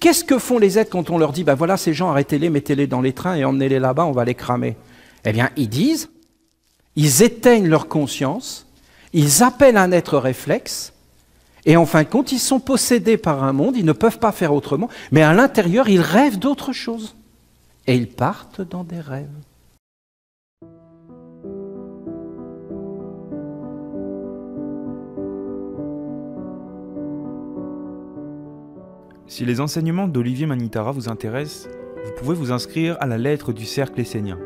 Qu'est-ce que font les êtres quand on leur dit, ben voilà ces gens, arrêtez-les, mettez-les dans les trains et emmenez-les là-bas, on va les cramer? Eh bien, ils disent, ils éteignent leur conscience, ils appellent un être réflexe, et en fin de compte, ils sont possédés par un monde, ils ne peuvent pas faire autrement, mais à l'intérieur, ils rêvent d'autre chose. Et ils partent dans des rêves. Si les enseignements d'Olivier Manitara vous intéressent, vous pouvez vous inscrire à la lettre du Cercle Essénien.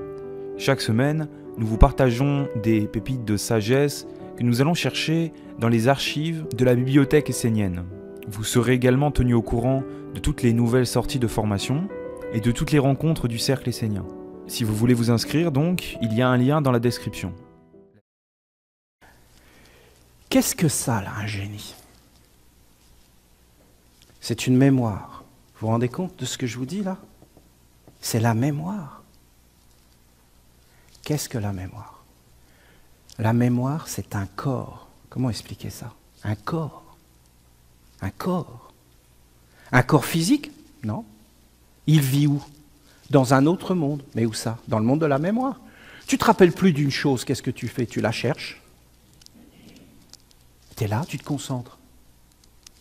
Chaque semaine, nous vous partageons des pépites de sagesse que nous allons chercher dans les archives de la bibliothèque essénienne. Vous serez également tenu au courant de toutes les nouvelles sorties de formation et de toutes les rencontres du Cercle Essénien. Si vous voulez vous inscrire donc, il y a un lien dans la description. Qu'est-ce que ça là, un génie? C'est une mémoire. Vous vous rendez compte de ce que je vous dis là? C'est la mémoire. Qu'est-ce que la mémoire? La mémoire, c'est un corps. Comment expliquer ça? Un corps. Un corps. Un corps physique? Non. Il vit où? Dans un autre monde. Mais où ça? Dans le monde de la mémoire. Tu ne te rappelles plus d'une chose, qu'est-ce que tu fais? Tu la cherches. Tu es là, tu te concentres.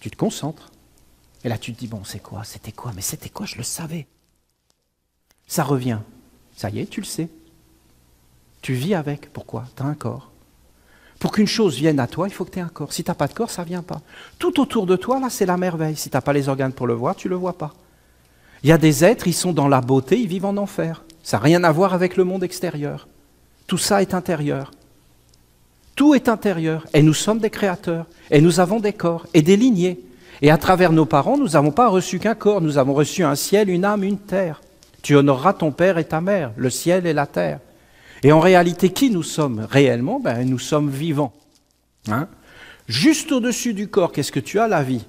Tu te concentres. Et là, tu te dis, bon, c'est quoi? C'était quoi? Mais c'était quoi? Je le savais. Ça revient. Ça y est, tu le sais. Tu vis avec. Pourquoi? Tu as un corps. Pour qu'une chose vienne à toi, il faut que tu aies un corps. Si tu n'as pas de corps, ça ne vient pas. Tout autour de toi, là, c'est la merveille. Si tu n'as pas les organes pour le voir, tu ne le vois pas. Il y a des êtres, ils sont dans la beauté, ils vivent en enfer. Ça n'a rien à voir avec le monde extérieur. Tout ça est intérieur. Tout est intérieur. Et nous sommes des créateurs. Et nous avons des corps et des lignées. Et à travers nos parents, nous n'avons pas reçu qu'un corps. Nous avons reçu un ciel, une âme, une terre. Tu honoreras ton père et ta mère, le ciel et la terre. Et en réalité, qui nous sommes réellement? Nous sommes vivants. Hein? Juste au-dessus du corps, qu'est-ce que tu as? La vie.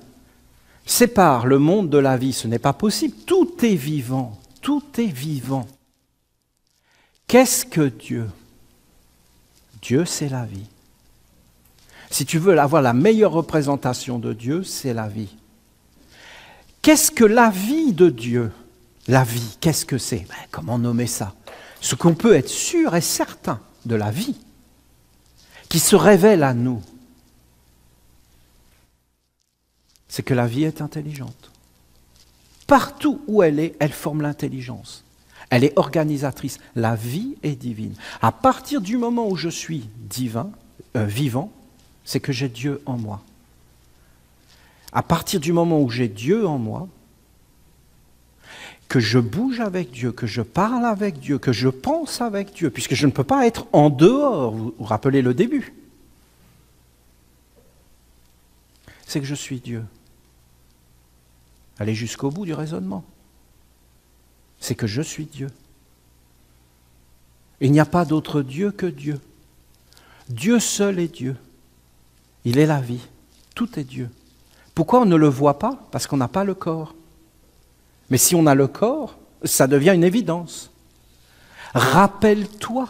Sépare le monde de la vie, ce n'est pas possible. Tout est vivant. Tout est vivant. Qu'est-ce que Dieu? Dieu, c'est la vie. Si tu veux avoir la meilleure représentation de Dieu, c'est la vie. Qu'est-ce que la vie de Dieu? La vie, qu'est-ce que c'est? Comment nommer ça? Ce qu'on peut être sûr et certain de la vie, qui se révèle à nous, c'est que la vie est intelligente. Partout où elle est, elle forme l'intelligence. Elle est organisatrice. La vie est divine. À partir du moment où je suis vivant, c'est que j'ai Dieu en moi. À partir du moment où j'ai Dieu en moi, que je bouge avec Dieu, que je parle avec Dieu, que je pense avec Dieu, puisque je ne peux pas être en dehors, vous vous rappelez le début, c'est que je suis Dieu. Allez jusqu'au bout du raisonnement. C'est que je suis Dieu. Il n'y a pas d'autre Dieu que Dieu. Dieu seul est Dieu. Il est la vie. Tout est Dieu. Pourquoi on ne le voit pas? Parce qu'on n'a pas le corps. Mais si on a le corps, ça devient une évidence. Rappelle-toi.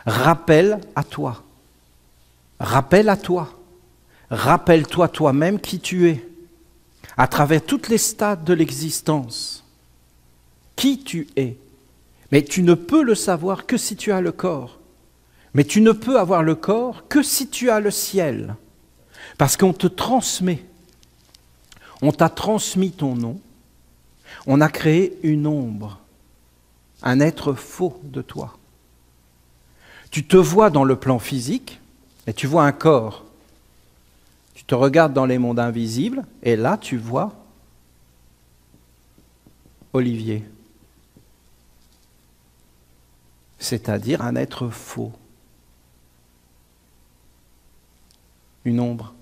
Rappelle à toi. Rappelle à toi. Rappelle-toi toi-même qui tu es. À travers toutes les stades de l'existence. Qui tu es. Mais tu ne peux le savoir que si tu as le corps. Mais tu ne peux avoir le corps que si tu as le ciel. Parce qu'on te transmet. On t'a transmis ton nom. On a créé une ombre, un être faux de toi. Tu te vois dans le plan physique et tu vois un corps. Tu te regardes dans les mondes invisibles et là tu vois Olivier. C'est-à-dire un être faux. Une ombre.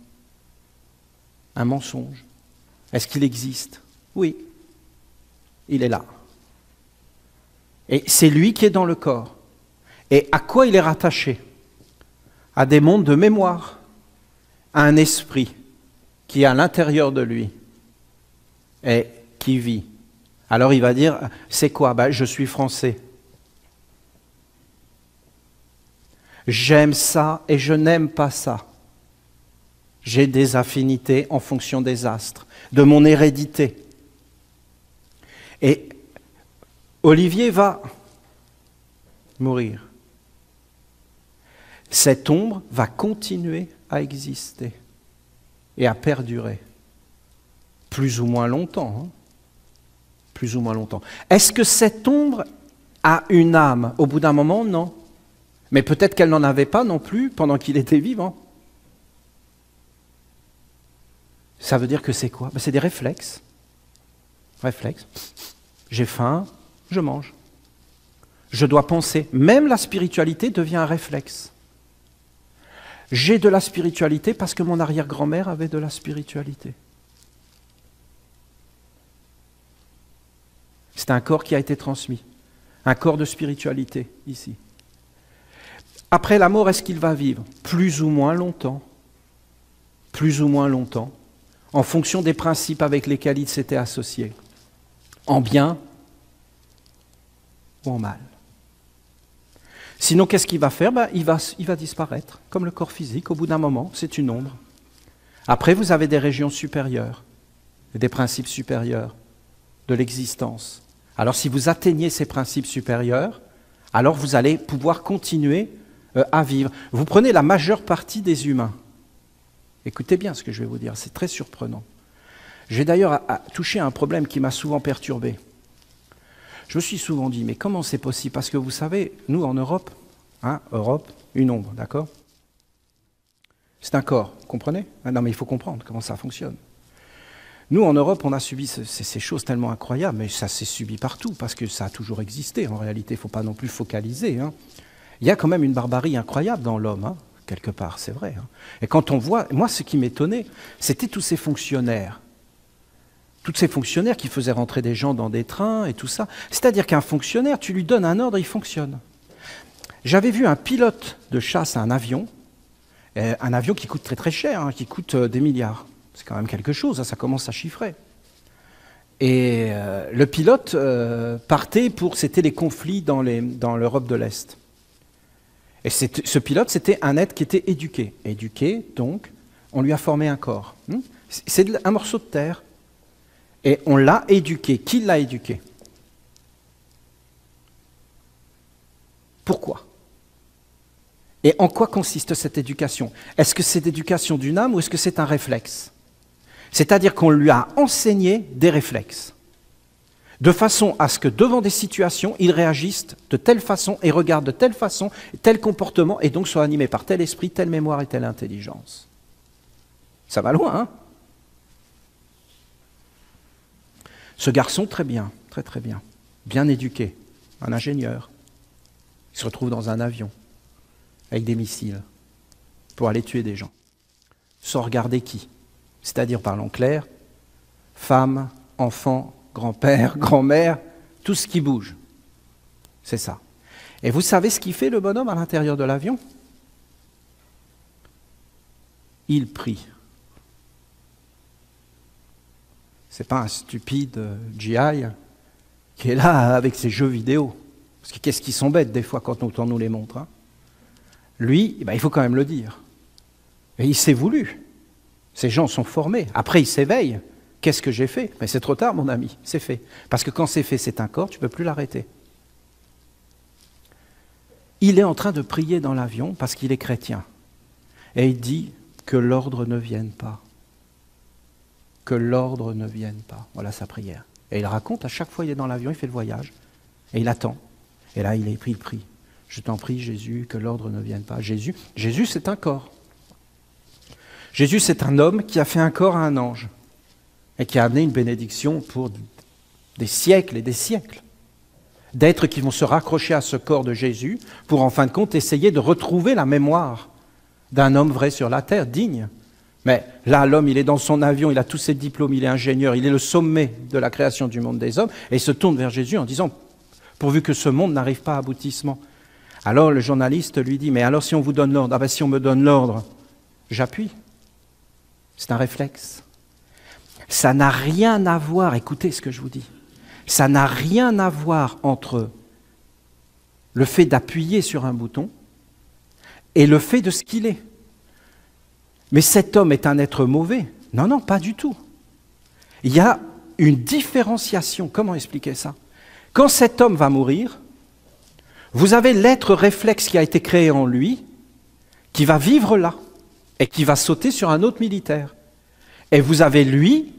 Un mensonge. Est-ce qu'il existe? Oui. Il est là. Et c'est lui qui est dans le corps. Et à quoi il est rattaché? À des mondes de mémoire, à un esprit qui est à l'intérieur de lui et qui vit. Alors il va dire, c'est quoi? Je suis français. J'aime ça et je n'aime pas ça. J'ai des affinités en fonction des astres, de mon hérédité. Et Olivier va mourir. Cette ombre va continuer à exister et à perdurer. Plus ou moins longtemps. Plus ou moins longtemps. Est-ce que cette ombre a une âme? Au bout d'un moment, non. Mais peut-être qu'elle n'en avait pas non plus pendant qu'il était vivant. Ça veut dire que c'est quoi? C'est des réflexes. Réflexes. J'ai faim, je mange. Je dois penser. Même la spiritualité devient un réflexe. J'ai de la spiritualité parce que mon arrière-grand-mère avait de la spiritualité. C'est un corps qui a été transmis. Un corps de spiritualité, ici. Après la mort, est-ce qu'il va vivre? Plus ou moins longtemps. Plus ou moins longtemps. En fonction des principes avec lesquels il s'était associé. En bien ou en mal. Sinon, qu'est-ce qu'il va faire? Il va disparaître, comme le corps physique. Au bout d'un moment, c'est une ombre. Après, vous avez des régions supérieures, des principes supérieurs de l'existence. Alors, si vous atteignez ces principes supérieurs, alors vous allez pouvoir continuer à vivre. Vous prenez la majeure partie des humains. Écoutez bien ce que je vais vous dire, c'est très surprenant. J'ai d'ailleurs touché à un problème qui m'a souvent perturbé. Je me suis souvent dit, mais comment c'est possible? Parce que vous savez, nous en Europe, Europe, une ombre, d'accord? C'est un corps, vous comprenez? Non, mais il faut comprendre comment ça fonctionne. Nous, en Europe, on a subi ces choses tellement incroyables, mais ça s'est subi partout, parce que ça a toujours existé, en réalité, il ne faut pas non plus focaliser. Il y a quand même une barbarie incroyable dans l'homme, quelque part, c'est vrai. Et quand on voit, moi, ce qui m'étonnait, c'était tous ces fonctionnaires qui faisaient rentrer des gens dans des trains et tout ça. C'est-à-dire qu'un fonctionnaire, tu lui donnes un ordre, il fonctionne. J'avais vu un pilote de chasse à un avion qui coûte très très cher, qui coûte des milliards. C'est quand même quelque chose, ça commence à chiffrer. Et le pilote partait c'était les conflits dans l'Europe de l'Est. Et ce pilote, c'était un être qui était éduqué. Éduqué, donc, on lui a formé un corps. C'est un morceau de terre. Et on l'a éduqué. Qui l'a éduqué? Pourquoi? Et en quoi consiste cette éducation? Est-ce que c'est l'éducation d'une âme ou est-ce que c'est un réflexe? C'est-à-dire qu'on lui a enseigné des réflexes, de façon à ce que devant des situations, il réagisse de telle façon et regarde de telle façon, tel comportement, et donc soit animé par tel esprit, telle mémoire et telle intelligence. Ça va loin, Ce garçon, très bien, très très bien, bien éduqué, un ingénieur, il se retrouve dans un avion avec des missiles pour aller tuer des gens, sans regarder qui, c'est-à-dire, parlons clair, femmes, enfants, grand-père, grand-mère, tout ce qui bouge. C'est ça. Et vous savez ce qu'il fait, le bonhomme, à l'intérieur de l'avion? Il prie. C'est pas un stupide GI qui est là avec ses jeux vidéo. Parce que qu'est-ce qu'ils sont bêtes des fois quand on nous les montre. Lui, il faut quand même le dire. Et il s'est voulu. Ces gens sont formés. Après, ils s'éveillent. Qu'est-ce que j'ai fait? Mais c'est trop tard, mon ami, c'est fait. Parce que quand c'est fait, c'est un corps, tu ne peux plus l'arrêter. Il est en train de prier dans l'avion parce qu'il est chrétien. Et il dit que l'ordre ne vienne pas. Que l'ordre ne vienne pas. Voilà sa prière. Et il raconte, à chaque fois il est dans l'avion, il fait le voyage. Et il attend. Et là, il prie. Je t'en prie, Jésus, que l'ordre ne vienne pas. Jésus, c'est un corps. Jésus, c'est un homme qui a fait un corps à un ange. Et qui a amené une bénédiction pour des siècles et des siècles. D'êtres qui vont se raccrocher à ce corps de Jésus pour, en fin de compte, essayer de retrouver la mémoire d'un homme vrai sur la terre, digne. Mais là, l'homme, il est dans son avion, il a tous ses diplômes, il est ingénieur, il est le sommet de la création du monde des hommes, et il se tourne vers Jésus en disant, pourvu que ce monde n'arrive pas à aboutissement. Alors le journaliste lui dit, mais alors si on vous donne l'ordre? Si on me donne l'ordre, j'appuie. C'est un réflexe. Ça n'a rien à voir, écoutez ce que je vous dis, ça n'a rien à voir entre le fait d'appuyer sur un bouton et le fait de ce qu'il est. Mais cet homme est un être mauvais? Non, pas du tout. Il y a une différenciation. Comment expliquer ça? Quand cet homme va mourir, vous avez l'être réflexe qui a été créé en lui, qui va vivre là, et qui va sauter sur un autre militaire. Et vous avez lui,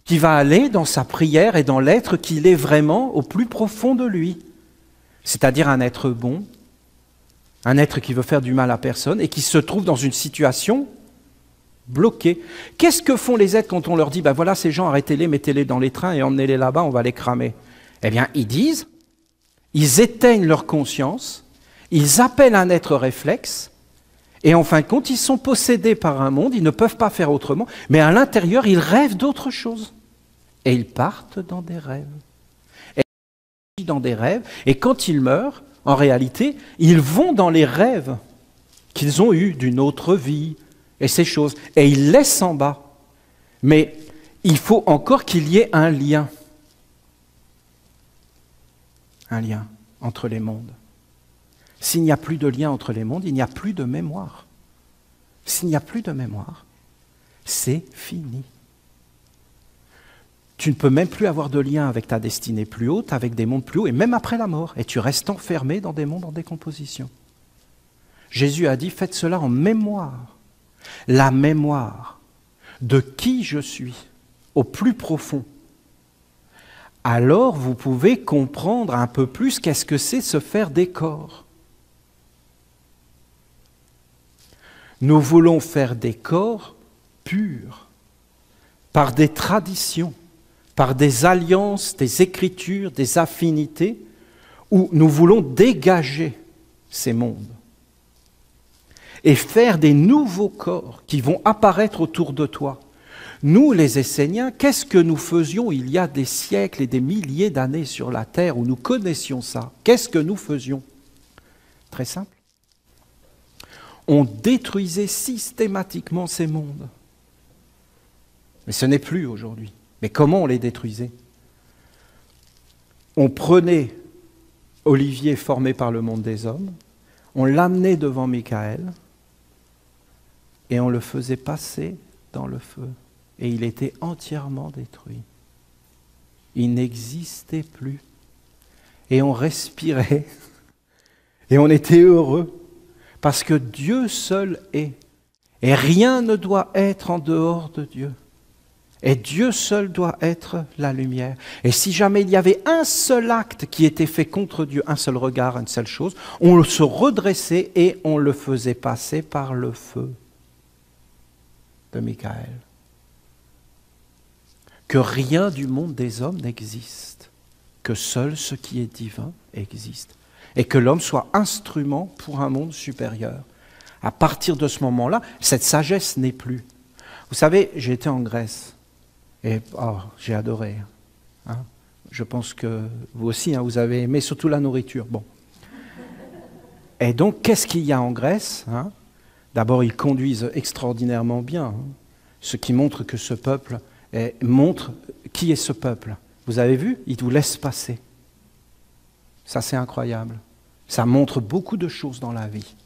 qui va aller dans sa prière et dans l'être qu'il est vraiment au plus profond de lui. C'est-à-dire un être bon, un être qui veut faire du mal à personne et qui se trouve dans une situation bloquée. Qu'est-ce que font les êtres quand on leur dit, ben voilà ces gens, arrêtez-les, mettez-les dans les trains et emmenez-les là-bas, on va les cramer? Eh bien, ils disent, ils éteignent leur conscience, ils appellent un être réflexe, et en fin de compte, ils sont possédés par un monde, ils ne peuvent pas faire autrement, mais à l'intérieur, ils rêvent d'autre chose. Et ils partent dans des rêves. Et quand ils meurent, en réalité, ils vont dans les rêves qu'ils ont eus d'une autre vie, et ces choses, et ils laissent en bas. Mais il faut encore qu'il y ait un lien entre les mondes. S'il n'y a plus de lien entre les mondes, il n'y a plus de mémoire. S'il n'y a plus de mémoire, c'est fini. Tu ne peux même plus avoir de lien avec ta destinée plus haute, avec des mondes plus hauts, et même après la mort. Et tu restes enfermé dans des mondes en décomposition. Jésus a dit, faites cela en mémoire. La mémoire de qui je suis, au plus profond. Alors vous pouvez comprendre un peu plus qu'est-ce que c'est se faire des corps. Nous voulons faire des corps purs, par des traditions, par des alliances, des écritures, des affinités, où nous voulons dégager ces mondes et faire des nouveaux corps qui vont apparaître autour de toi. Nous, les Esséniens, qu'est-ce que nous faisions il y a des siècles et des milliers d'années sur la terre où nous connaissions ça? Qu'est-ce que nous faisions? Très simple. On détruisait systématiquement ces mondes. Mais ce n'est plus aujourd'hui. Mais comment on les détruisait? On prenait Olivier formé par le monde des hommes, on l'amenait devant Michael et on le faisait passer dans le feu. Et il était entièrement détruit. Il n'existait plus. Et on respirait. Et on était heureux. Parce que Dieu seul est. Et rien ne doit être en dehors de Dieu. Et Dieu seul doit être la lumière. Et si jamais il y avait un seul acte qui était fait contre Dieu, un seul regard, une seule chose, on se redressait et on le faisait passer par le feu de Michael. Que rien du monde des hommes n'existe, que seul ce qui est divin existe, et que l'homme soit instrument pour un monde supérieur. À partir de ce moment-là, cette sagesse n'est plus. Vous savez, j'ai été en Grèce, et j'ai adoré. Hein. Je pense que vous aussi, vous avez aimé, surtout la nourriture. Bon. Et donc, qu'est-ce qu'il y a en Grèce? D'abord, ils conduisent extraordinairement bien, ce qui montre que ce peuple montre qui est ce peuple. Vous avez vu? Il vous laisse passer. Ça, c'est incroyable. Ça montre beaucoup de choses dans la vie.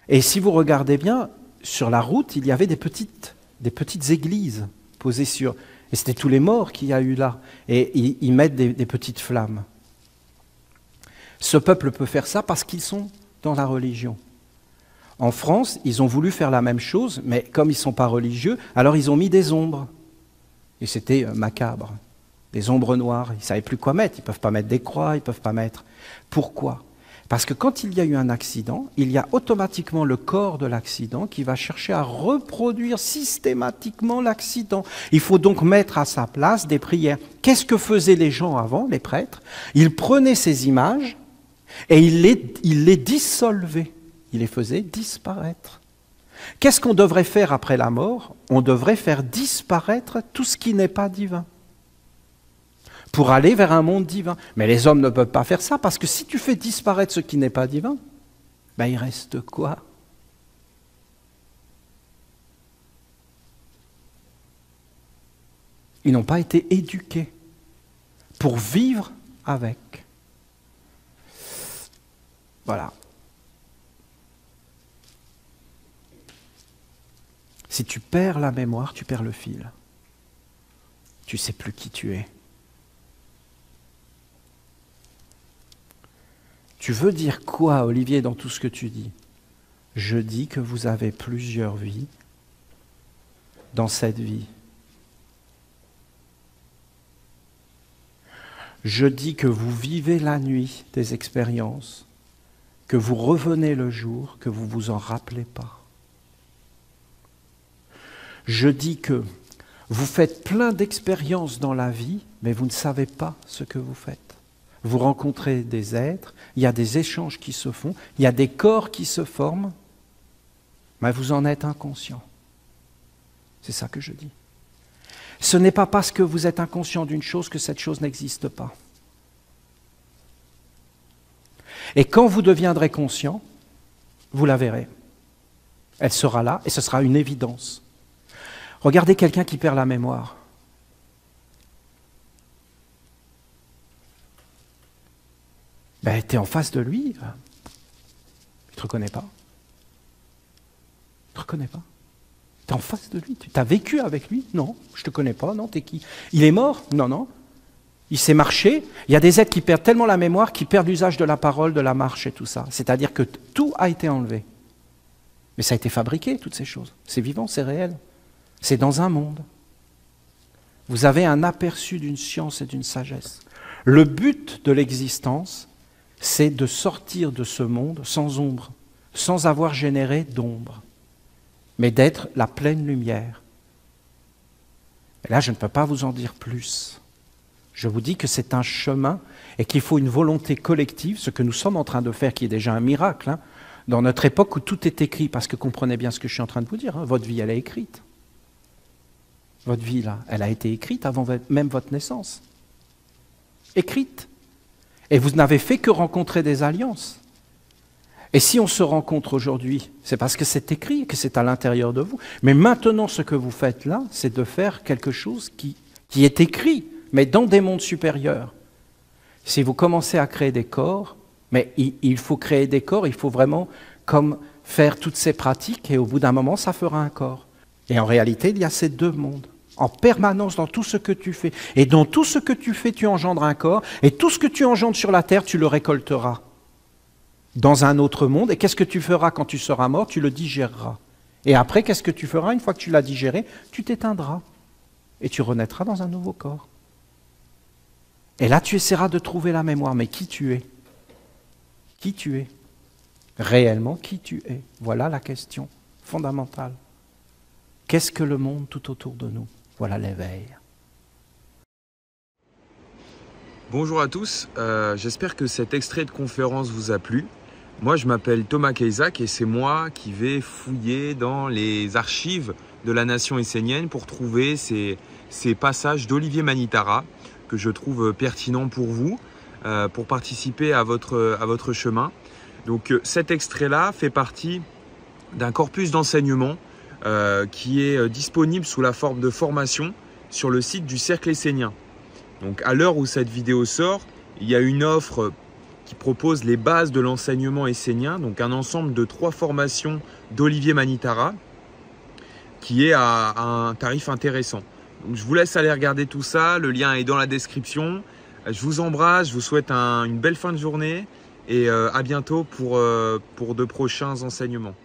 Et si vous regardez bien, sur la route, il y avait des petites églises posées sur... Et c'était tous les morts qu'il y a eu là. Et ils mettent des petites flammes. Ce peuple peut faire ça parce qu'ils sont dans la religion. En France, ils ont voulu faire la même chose, mais comme ils ne sont pas religieux, alors ils ont mis des ombres. Et c'était macabre. Des ombres noires. Ils ne savaient plus quoi mettre. Ils ne peuvent pas mettre des croix, ils ne peuvent pas mettre... Pourquoi ? Parce que quand il y a eu un accident, il y a automatiquement le corps de l'accident qui va chercher à reproduire systématiquement l'accident. Il faut donc mettre à sa place des prières. Qu'est-ce que faisaient les gens avant, les prêtres? Ils prenaient ces images et ils les dissolvaient. Ils les faisaient disparaître. Qu'est-ce qu'on devrait faire après la mort? On devrait faire disparaître tout ce qui n'est pas divin, pour aller vers un monde divin. Mais les hommes ne peuvent pas faire ça, parce que si tu fais disparaître ce qui n'est pas divin, il reste quoi? Ils n'ont pas été éduqués pour vivre avec. Voilà. Si tu perds la mémoire, tu perds le fil. tu ne sais plus qui tu es. Tu veux dire quoi, Olivier, dans tout ce que tu dis? Je dis que vous avez plusieurs vies dans cette vie. Je dis que vous vivez la nuit des expériences, que vous revenez le jour, que vous ne vous en rappelez pas. Je dis que vous faites plein d'expériences dans la vie, mais vous ne savez pas ce que vous faites. Vous rencontrez des êtres, il y a des échanges qui se font, il y a des corps qui se forment, mais vous en êtes inconscient. C'est ça que je dis. Ce n'est pas parce que vous êtes inconscient d'une chose que cette chose n'existe pas. Et quand vous deviendrez conscient, vous la verrez. Elle sera là et ce sera une évidence. Regardez quelqu'un qui perd la mémoire. Ben, tu es en face de lui, il ne te reconnaît pas. Il ne te reconnaît pas. Tu es en face de lui, tu as vécu avec lui? Non, je ne te connais pas, non, t'es qui? Il est mort? Non, non. Il sait marcher. Il y a des êtres qui perdent tellement la mémoire qu'ils perdent l'usage de la parole, de la marche et tout ça. C'est-à-dire que tout a été enlevé. Mais ça a été fabriqué, toutes ces choses. C'est vivant, c'est réel. C'est dans un monde. Vous avez un aperçu d'une science et d'une sagesse. Le but de l'existence, c'est de sortir de ce monde sans ombre, sans avoir généré d'ombre, mais d'être la pleine lumière. Et là, je ne peux pas vous en dire plus. Je vous dis que c'est un chemin et qu'il faut une volonté collective, ce que nous sommes en train de faire, qui est déjà un miracle, hein, dans notre époque où tout est écrit, parce que comprenez bien ce que je suis en train de vous dire, hein, votre vie, elle est écrite. Votre vie, là, elle a été écrite avant même votre naissance. Écrite. Et vous n'avez fait que rencontrer des alliances. Et si on se rencontre aujourd'hui, c'est parce que c'est écrit, que c'est à l'intérieur de vous. Mais maintenant, ce que vous faites là, c'est de faire quelque chose qui est écrit, mais dans des mondes supérieurs. Si vous commencez à créer des corps, mais il faut créer des corps, il faut vraiment comme faire toutes ces pratiques, et au bout d'un moment, ça fera un corps. Et en réalité, il y a ces deux mondes. En permanence dans tout ce que tu fais. Et dans tout ce que tu fais, tu engendres un corps. Et tout ce que tu engendres sur la terre, tu le récolteras dans un autre monde. Et qu'est-ce que tu feras quand tu seras mort? Tu le digéreras. Et après, qu'est-ce que tu feras? Une fois que tu l'as digéré, tu t'éteindras. Et tu renaîtras dans un nouveau corps. Et là, tu essaieras de trouver la mémoire. Mais qui tu es? Qui tu es? Réellement, qui tu es? Voilà la question fondamentale. Qu'est-ce que le monde tout autour de nous? Voilà l'éveil. Bonjour à tous, j'espère que cet extrait de conférence vous a plu. Moi je m'appelle Thomas Cahuzac et c'est moi qui vais fouiller dans les archives de la nation essénienne pour trouver ces passages d'Olivier Manitara que je trouve pertinents pour vous, pour participer à votre chemin. Donc cet extrait-là fait partie d'un corpus d'enseignement qui est disponible sous la forme de formation sur le site du Cercle Essénien. Donc à l'heure où cette vidéo sort, il y a une offre qui propose les bases de l'enseignement essénien, donc un ensemble de 3 formations d'Olivier Manitara qui est à un tarif intéressant. Donc je vous laisse aller regarder tout ça, le lien est dans la description. Je vous embrasse, je vous souhaite une belle fin de journée et à bientôt pour de prochains enseignements.